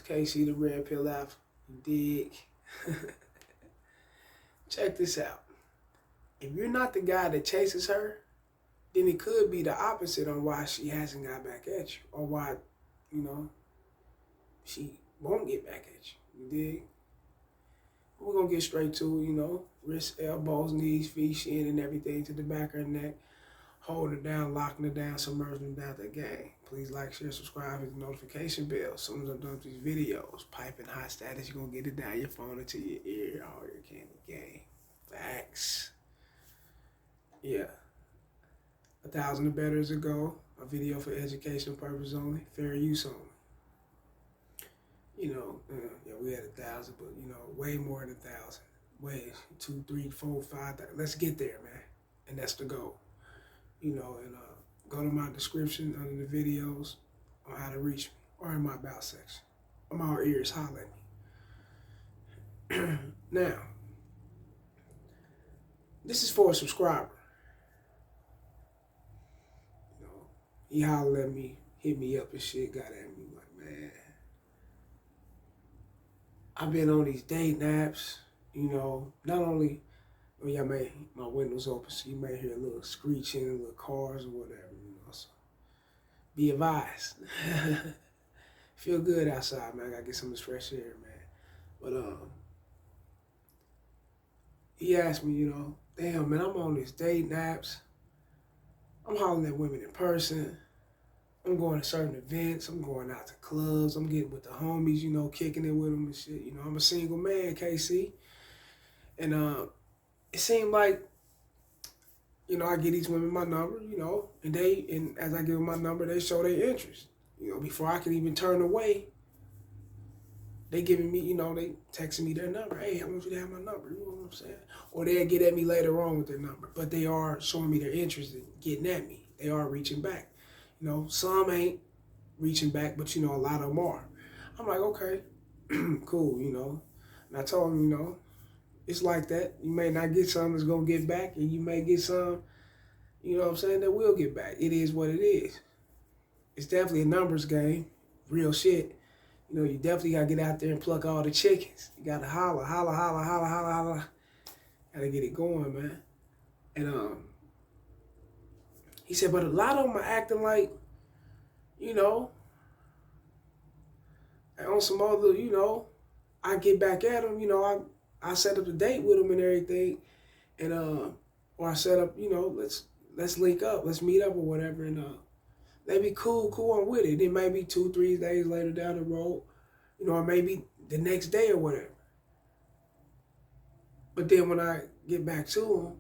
KC the Red Pill Alpha. You dig? Check this out. If you're not the guy that chases her, then it could be the opposite on why she hasn't got back at you, or why, she won't get back at you. You dig? We're gonna get straight to, wrist, elbows, knees, feet, shin, and everything to the back of her neck. Hold her down, locking her down, submerging her down to the game. Please like, share, subscribe, hit the notification bell. As soon as I'm done with these videos, piping hot status, you're gonna get it down your phone into your ear. All your candy game. Facts. Yeah. 1,000 or better is a goal. A video for education purpose only. Fair use only. Yeah, we had 1,000, but way more than 1,000. Way 2, 3, 4, 5. Let's get there, man. And that's the goal. And go to my description under the videos on how to reach me, or in my about section. I'm all ears, holler at me. Now, this is for a subscriber. He hollered at me, hit me up and shit, got at me like, man, I've been on these dating apps, not only, my window's open, so you may hear a little screeching, a little cars or whatever, so be advised. Feel good outside, man. I gotta get some of this fresh air, man. But, he asked me, damn, man, I'm on these dating apps. I'm hollering at women in person. I'm going to certain events. I'm going out to clubs. I'm getting with the homies, kicking it with them and shit. I'm a single man, KC. And it seemed like, I give these women my number, and as I give them my number, they show their interest. Before I can even turn away, they giving me, they texting me their number. Hey, I want you to have my number, you know what I'm saying? Or they'll get at me later on with their number. But they are showing me their interest in getting at me. They are reaching back. Some ain't reaching back, but, a lot of them are. I'm like, okay, cool, And I told them, it's like that. You may not get some that's going to get back, and you may get some, that will get back. It is what it is. It's definitely a numbers game, real shit. You definitely got to get out there and pluck all the chickens. You got to holler, holler, holler, holler, holler, holler. Got to get it going, man. And he said, but a lot of them are acting like, on some other, I get back at them, I set up a date with them and everything. And, or I set up, let's link up, let's meet up or whatever. And, they be cool, I'm with it. It may be 2, 3 days later down the road, or maybe the next day or whatever. But then when I get back to them,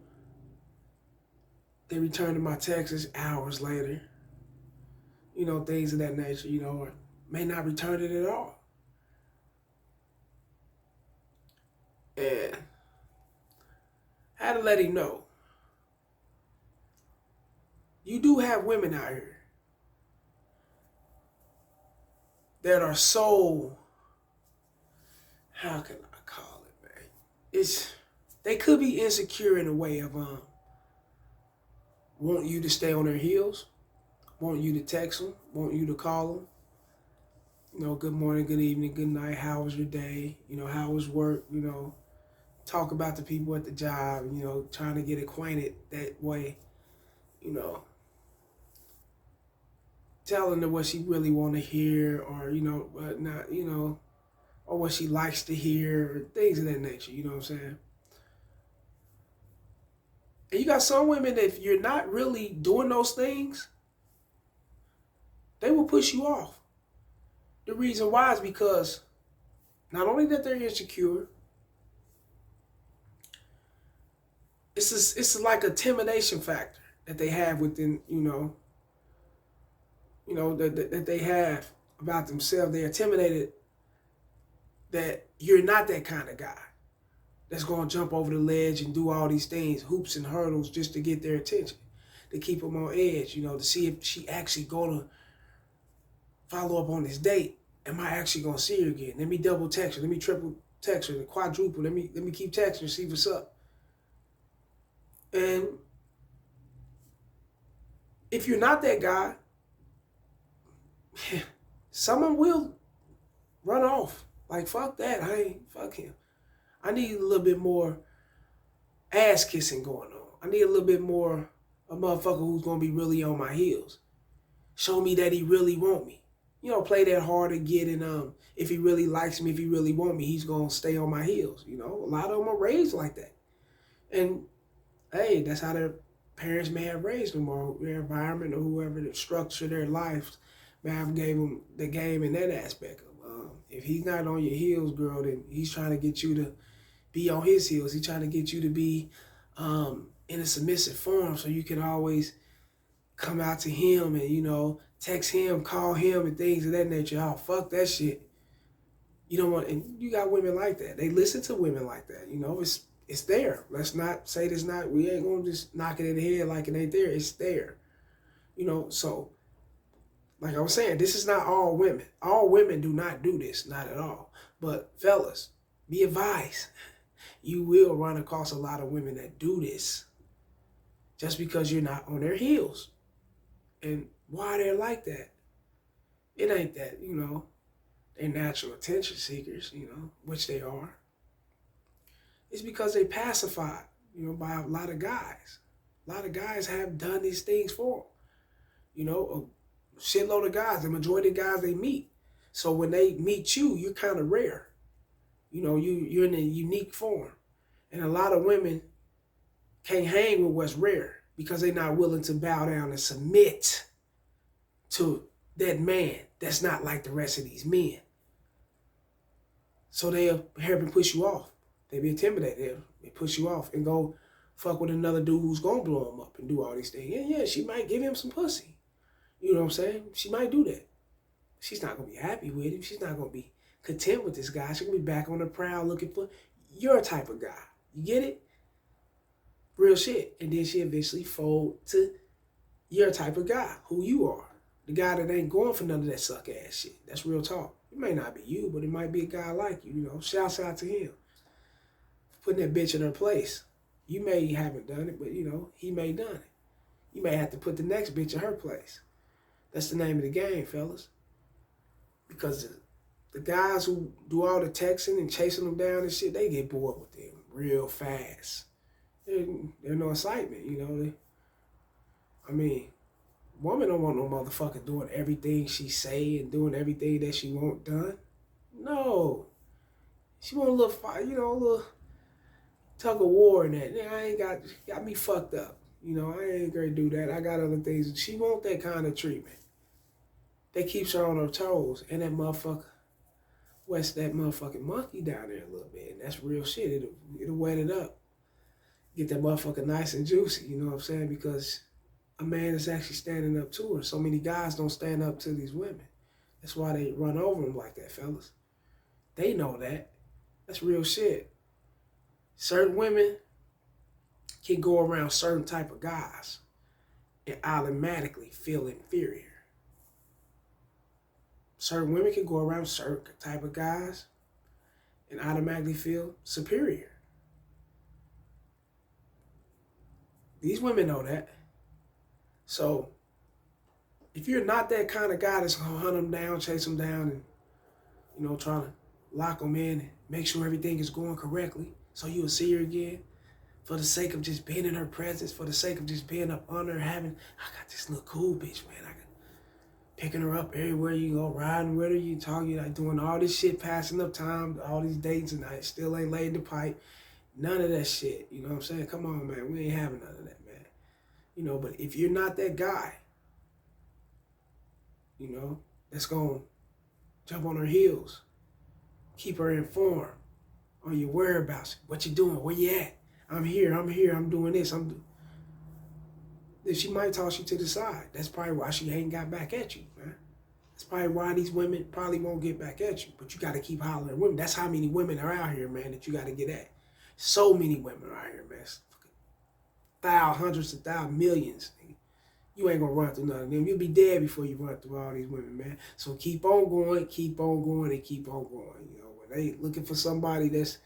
they return to my texts hours later, things of that nature, or may not return it at all. And I had to let him know, you do have women out here that are so, how can I call it, man? They could be insecure in a way of want you to stay on their heels, want you to text them, want you to call them. Good morning, good evening, good night, how was your day? How was work? Talk about the people at the job, trying to get acquainted that way, telling her what she really want to hear, or, but not, or what she likes to hear, or things of that nature, you know what I'm saying? And you got some women that if you're not really doing those things, they will push you off. The reason why is because not only that they're insecure, it's like a intimidation factor that they have within, that they have about themselves. They're intimidated that you're not that kind of guy that's going to jump over the ledge and do all these things, hoops and hurdles, just to get their attention, to keep them on edge, to see if she actually going to follow up on this date. Am I actually going to see her again? Let me double text her. Let me triple text her. Quadruple. Let me keep texting her, see what's up. And if you're not that guy, someone will Run off. Like, fuck that. Fuck him. I need a little bit more ass kissing going on. I need a little bit more a motherfucker who's gonna be really on my heels. Show me that he really want me. Play that hard to get, and if he really likes me, if he really want me, he's gonna stay on my heels. A lot of them are raised like that. And hey, that's how their parents may have raised them, or their environment, or whoever that structured their lives may have gave them the game in that aspect of, if he's not on your heels, girl, then he's trying to get you to be on his heels. He's trying to get you to be in a submissive form, so you can always come out to him and, text him, call him, and things of that nature. Oh, fuck that shit. You don't want, and you got women like that. They listen to women like that. It's there. Let's not say it's not. We ain't gonna just knock it in the head like it ain't there. It's there. So like I was saying, this is not all women. All women do not do this, not at all. But fellas, be advised. You will run across a lot of women that do this just because you're not on their heels. And why they're like that? It ain't that, they're natural attention seekers, which they are. It's because they pacified, by a lot of guys. A lot of guys have done these things for them. A shitload of guys, the majority of guys they meet. So when they meet you, you're kind of rare. You're in a unique form. And a lot of women can't hang with what's rare because they're not willing to bow down and submit to that man that's not like the rest of these men. So they'll help and push you off. They be intimidated. They push you off and go fuck with another dude who's gonna blow him up and do all these things. Yeah, she might give him some pussy. You know what I'm saying? She might do that. She's not gonna be happy with him. She's not gonna be content with this guy. She's gonna be back on the prowl looking for your type of guy. You get it? Real shit. And then she eventually fold to your type of guy, who you are. The guy that ain't going for none of that suck ass shit. That's real talk. It may not be you, but it might be a guy like you, Shouts out to him. Putting that bitch in her place. You may haven't done it, but he may done it. You may have to put the next bitch in her place. That's the name of the game, fellas. Because the guys who do all the texting and chasing them down and shit, they get bored with them real fast. There's no excitement, woman don't want no motherfucker doing everything she say and doing everything that she want done. No. She want a little fight, a little tug of war in that. I ain't got me fucked up. I ain't gonna do that. I got other things. She want that kind of treatment. That keeps her on her toes. And that motherfucker wets that motherfucking monkey down there a little bit. And that's real shit. It'll wet it up. Get that motherfucker nice and juicy, you know what I'm saying? Because a man is actually standing up to her. So many guys don't stand up to these women. That's why they run over them like that, fellas. They know that. That's real shit. Certain women can go around certain type of guys and automatically feel inferior. Certain women can go around certain type of guys and automatically feel superior. These women know that. So if you're not that kind of guy that's gonna hunt them down, chase them down, and trying to lock them in and make sure everything is going correctly, so you'll see her again, for the sake of just being in her presence, for the sake of just being up under her, I got this little cool bitch, man. Picking her up everywhere you go, riding with her, you talking, like doing all this shit, passing up time, all these dates, and I still ain't laid the pipe. None of that shit. You know what I'm saying? Come on, man. We ain't having none of that, man. But if you're not that guy, that's going to jump on her heels, keep her informed on your whereabouts, what you doing, where you at, I'm here, I'm doing this, then she might toss you to the side. That's probably why she ain't got back at you, man. That's probably why these women probably won't get back at you. But you got to keep hollering at women. That's how many women are out here, man, that you got to get at. So many women are out here, man. Thousands, hundreds of thousands, millions. You ain't going to run through none of them. You'll be dead before you run through all these women, man. So keep on going, and keep on going. When they looking for somebody that's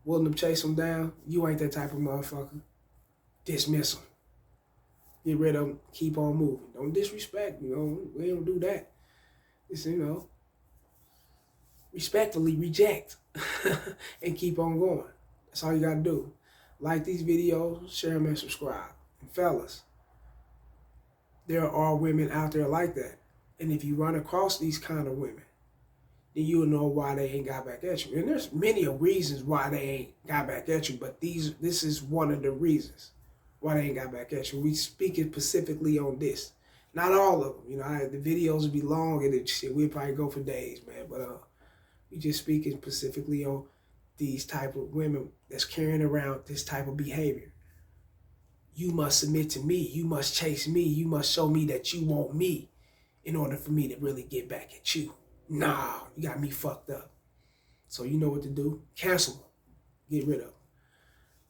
willing to chase them down, you ain't that type of motherfucker. Dismiss them. Get rid of them. Keep on moving. Don't disrespect. We don't do that. It's, respectfully reject and keep on going. That's all you gotta do. Like these videos, share them, and subscribe. And fellas, there are women out there like that. And if you run across these kind of women, then you'll know why they ain't got back at you. And there's many reasons why they ain't got back at you, but this is one of the reasons why they ain't got back at you. We speaking specifically on this. Not all of them. You know, the videos would be long and shit, we'd probably go for days, man. But we just speaking specifically on these type of women that's carrying around this type of behavior. You must submit to me. You must chase me. You must show me that you want me in order for me to really get back at you. Nah, you got me fucked up. So you know what to do. Cancel them. Get rid of them.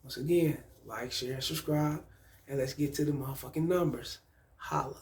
Once again, like, share, and subscribe. And let's get to the motherfucking numbers. Holla.